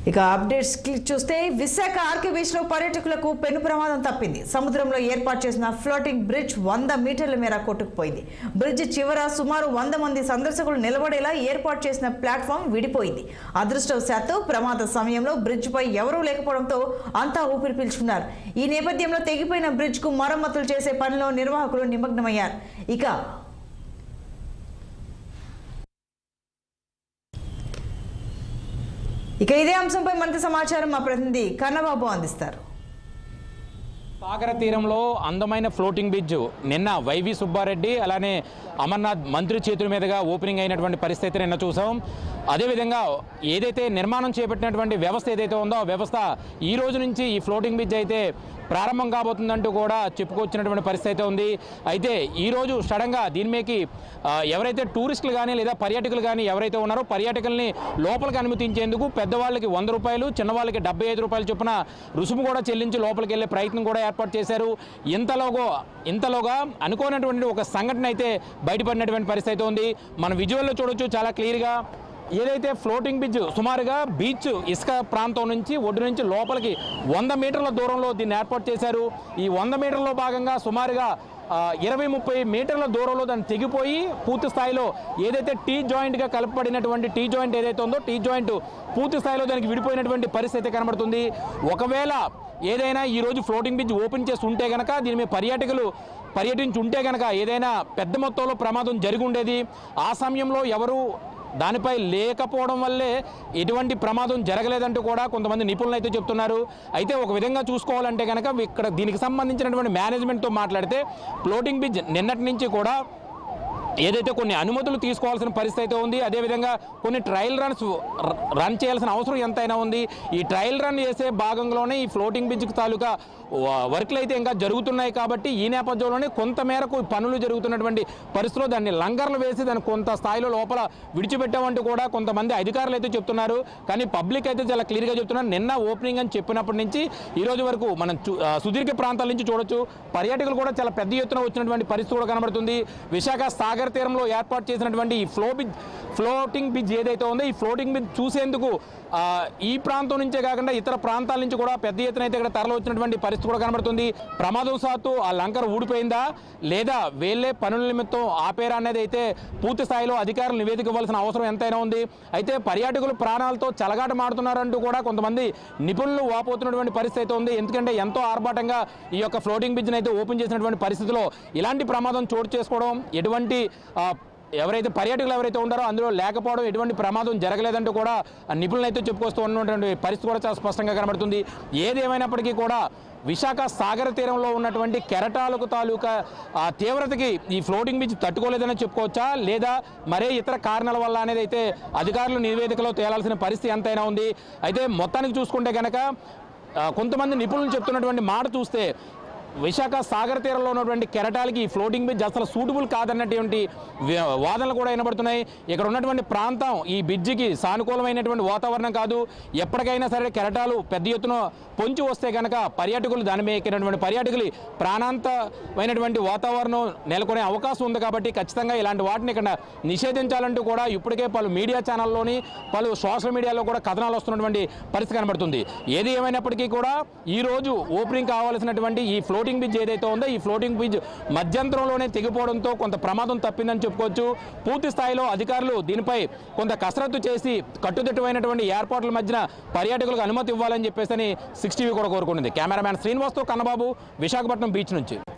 ఇక అప్డేట్స్ చూస్తే Visakha RK beach లో పర్యాటకులకు పెను ప్రమాదం తప్పింది. సముద్రంలో ఏర్పాటు చేసిన ఫ్లోటింగ్ బ్రిడ్జ్ 100 మీటర్ల మేర కొట్టుకుపోయింది. బ్రిడ్జ్ చివర సుమారు 100 మంది సందర్శకులు నిలబడేలా ఏర్పాటు చేసిన ప్లాట్ఫామ్ విడిపోయింది. అదృష్టవశాత్తు ప్రమాద సమయంలో బ్రిడ్జ్ పై ఎవరూ లేకపోవడంతో అంతా ఊపిరి పీల్చుకున్నారు. ఈ నేపథ్యంలో తెగిపోయిన బ్రిడ్జ్ కు మరమ్మతులు చేసే పనిలో నిర్వాహకులు నిమగ్నమయ్యారు. ఇక ఇదే అంశంపై మరింత సమాచారం మా ప్రతినిధి కన్నబాబు అందిస్తారు. సాగర తీరంలో అందమైన ఫ్లోటింగ్ బ్రిడ్జ్ నిన్న వైవి సుబ్బారెడ్డి అలానే అమర్నాథ్ మంత్రి చేతుల మీదుగా ఓపెనింగ్ అయినటువంటి పరిస్థితి నిన్న చూసాం. అదేవిధంగా ఏదైతే నిర్మాణం చేపట్టినటువంటి వ్యవస్థ ఏదైతే ఉందో ఆ వ్యవస్థ ఈ రోజు నుంచి ఈ ఫ్లోటింగ్ బ్రిడ్జ్ అయితే ప్రారంభం కాబోతుందంటూ కూడా చెప్పుకొచ్చినటువంటి పరిస్థితి అయితే ఉంది. అయితే ఈరోజు సడన్గా దీని మీదకి ఎవరైతే టూరిస్టులు కానీ లేదా పర్యాటకులు కానీ ఎవరైతే ఉన్నారో పర్యాటకుల్ని లోపలికి అనుమతించేందుకు పెద్దవాళ్ళకి 100 రూపాయలు, చిన్నవాళ్ళకి 75 రూపాయలు చొప్పున రుసుము కూడా చెల్లించి లోపలికి వెళ్ళే ప్రయత్నం కూడా ఏర్పాటు చేశారు. ఇంతలోగా అనుకోనటువంటి ఒక సంఘటన అయితే బయటపడినటువంటి పరిస్థితి అయితే ఉంది. మన విజువల్లో చూడొచ్చు చాలా క్లియర్గా. ఏదైతే ఫ్లోటింగ్ బ్రిడ్జ్ సుమారుగా బీచ్ ఇసుక ప్రాంతం నుంచి ఒడ్డు నుంచి లోపలికి 100 మీటర్ల దూరంలో దీన్ని ఏర్పాటు చేశారు. ఈ 100 మీటర్లో భాగంగా సుమారుగా 20-30 మీటర్ల దూరంలో దాన్ని తెగిపోయి పూర్తి స్థాయిలో ఏదైతే టీ జాయింట్గా కలపబడినటువంటి టీ జాయింట్ ఏదైతే ఉందో టీ జాయింట్ పూర్తి స్థాయిలో దానికి విడిపోయినటువంటి పరిస్థితి కనబడుతుంది. ఒకవేళ ఏదైనా ఈరోజు ఫ్లోటింగ్ బ్రిడ్జ్ ఓపెన్ చేసి ఉంటే కనుక దీని మీద పర్యాటకులు పర్యటించి ఉంటే కనుక ఏదైనా పెద్ద మొత్తంలో ప్రమాదం జరిగి ఉండేది. ఆ సమయంలో ఎవరు దానిపై లేకపోవడం వల్లే ఎటువంటి ప్రమాదం జరగలేదంటూ కూడా కొంతమంది నిపుణులు అయితే చెప్తున్నారు. అయితే ఒక విధంగా చూసుకోవాలంటే కనుక ఇక్కడ దీనికి సంబంధించినటువంటి మేనేజ్మెంట్తో మాట్లాడితే ఫ్లోటింగ్ బ్రిడ్జ్ నిన్నటి నుంచి కూడా ఏదైతే కొన్ని అనుమతులు తీసుకోవాల్సిన పరిస్థితి అయితే ఉంది. అదేవిధంగా కొన్ని ట్రయల్ రన్ చేయాల్సిన అవసరం ఎంతైనా ఉంది. ఈ ట్రయల్ రన్ చేసే భాగంలోనే ఈ ఫ్లోటింగ్ బ్రిడ్జ్కి తాలూకా వర్క్లు అయితే ఇంకా జరుగుతున్నాయి. కాబట్టి ఈ నేపథ్యంలోనే కొంతమేరకు పనులు జరుగుతున్నటువంటి పరిస్థితిలో దాన్ని లంగర్లు వేసి దాన్ని కొంత స్థాయిలో లోపల విడిచిపెట్టామంటూ కూడా కొంతమంది అధికారులు అయితే చెప్తున్నారు. కానీ పబ్లిక్ అయితే చాలా క్లియర్గా చెప్తున్నారు. నిన్న ఓపెనింగ్ అని చెప్పినప్పటి నుంచి ఈరోజు వరకు మనం సుదీర్ఘ ప్రాంతాల నుంచి చూడొచ్చు. పర్యాటకులు కూడా చాలా పెద్ద ఎత్తున వచ్చినటువంటి పరిస్థితి కూడా కనబడుతుంది. విశాఖ సాగర్ తీరంలో ఏర్పాటు చేసినటువంటి ఈ ఫ్లోటింగ్ బ్రిడ్జ్ ఏదైతే ఉందో ఈ ఫ్లోటింగ్ బ్రిడ్జ్ చూసేందుకు ఈ ప్రాంతం నుంచే కాకుండా ఇతర ప్రాంతాల నుంచి కూడా పెద్ద ఎత్తున అయితే ఇక్కడ తరలి వచ్చినటువంటి పరిస్థితి కూడా కనబడుతుంది. ప్రమాదవశాత్తు ఆ లంకర్ ఊడిపోయిందా లేదా వేళ్లే పనుల నిమిత్తం ఆపేరా అనేది అయితే పూర్తి స్థాయిలో అధికారులు నివేదిక ఇవ్వాల్సిన అవసరం ఎంతైనా ఉంది. అయితే పర్యాటకులు ప్రాణాలతో చెలగాట మాడుతున్నారంటూ కూడా కొంతమంది నిపుణులు వాపోతున్నటువంటి పరిస్థితి అయితే ఉంది. ఎందుకంటే ఎంతో ఆర్భాటంగా ఈ యొక్క ఫ్లోటింగ్ బ్రిడ్జ్ని అయితే ఓపెన్ చేసినటువంటి పరిస్థితిలో ఇలాంటి ప్రమాదం చోటు చేసుకోవడం, ఎటువంటి ఎవరైతే పర్యాటకులు ఎవరైతే ఉన్నారో అందులో లేకపోవడం, ఎటువంటి ప్రమాదం జరగలేదంటూ కూడా నిపుణులు అయితే చెప్పుకొస్తూ ఉన్నటువంటి పరిస్థితి కూడా చాలా స్పష్టంగా కనబడుతుంది. ఏదేమైనప్పటికీ కూడా విశాఖ సాగర తీరంలో ఉన్నటువంటి కెరటాలకు తాలూకా తీవ్రతకి ఈ ఫ్లోటింగ్ బ్రిడ్జ్ తట్టుకోలేదని చెప్పుకోవచ్చా లేదా మరే ఇతర కారణాల వల్ల అనేది అయితే అధికారులు నివేదికలో తేలాల్సిన పరిస్థితి ఎంతైనా ఉంది. అయితే మొత్తానికి చూసుకుంటే కనుక కొంతమంది నిపుణులు చెప్తున్నటువంటి మాట చూస్తే విశాఖ సాగర తీరంలో ఉన్నటువంటి కెరటాలకి ఈ ఫ్లోటింగ్ బ్రిడ్జ్ అసలు సూటబుల్ కాదన్నటువంటి వాదనలు కూడా వినబడుతున్నాయి. ఇక్కడ ఉన్నటువంటి ప్రాంతం ఈ బ్రిడ్జికి సానుకూలమైనటువంటి వాతావరణం కాదు. ఎప్పటికైనా సరే కెరటాలు పెద్ద ఎత్తున పొంచి వస్తే కనుక పర్యాటకులు దాని మీద ఎక్కినటువంటి పర్యాటకులు ప్రాణాంతమైనటువంటి వాతావరణం నెలకొనే అవకాశం ఉంది. కాబట్టి ఖచ్చితంగా ఇలాంటి వాటిని ఇక్కడ నిషేధించాలంటూ కూడా ఇప్పటికే పలు మీడియా ఛానల్లోని పలు సోషల్ మీడియాలో కూడా కథనాలు వస్తున్నటువంటి పరిస్థితి కనబడుతుంది. ఏది ఏమైనప్పటికీ కూడా ఈరోజు ఓపెనింగ్ కావాల్సినటువంటి ఈ ఫ్లోటింగ్ బ్రిడ్జ్ ఏదైతే ఉందో ఈ ఫ్లోటింగ్ బ్రిడ్జ్ మధ్యంతరంలోనే తెగిపోవడంతో కొంత ప్రమాదం తప్పిందని చెప్పుకోవచ్చు. పూర్తి స్థాయిలో అధికారులు దీనిపై కొంత కసరత్తు చేసి కట్టుదిట్టమైనటువంటి ఏర్పాట్ల మధ్యన పర్యాటకులకు అనుమతి ఇవ్వాలని చెప్పేసి 6 టీవీ కూడా కోరుకుంటుంది. కెమెరామ్యాన్ శ్రీనివాస్తో కన్నబాబు, విశాఖపట్నం బీచ్ నుంచి.